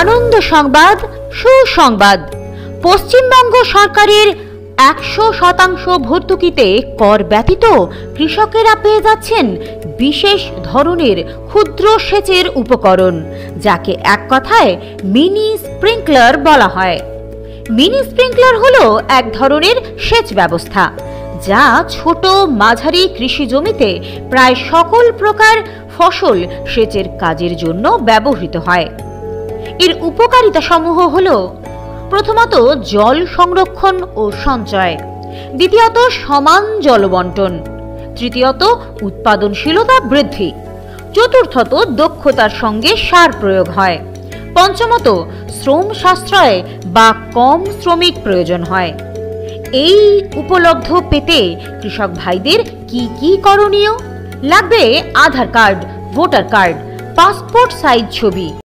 আনন্দ সংবাদ, সুসংবাদ। পশ্চিমবঙ্গ সরকারের 100% ভর্তুকিতে কর ব্যতীত কৃষকেরা পেয়ে যাচ্ছেন বিশেষ ধরনের ক্ষুদ্র সেচের উপকরণ, যাকে এক কথায় মিনি স্প্রিংকলার বলা হয়। মিনি স্প্রিংকলার হলো এক ধরনের সেচ ব্যবস্থা যা ছোট মাঝারি কৃষি জমিতে প্রায় সকল প্রকার ফসল সেচের কাজের জন্য ব্যবহৃত হয়। এর উপকারিতা সমূহ হলো, প্রথমত জল সংরক্ষণ ও সঞ্চয়, দ্বিতীয়ত সমান জল বন্টন, তৃতীয়ত উৎপাদনশীলতা বৃদ্ধি, চতুর্থত দক্ষতার সঙ্গে সার প্রয়োগ হয়, পঞ্চমত শ্রম সাশ্রয় বা কম শ্রমিক প্রয়োজন হয়। এই উপলব্ধ পেতে কৃষক ভাইদের কি কি করণীয়? লাগবে Aadhaar card, voter card, passport size ছবি।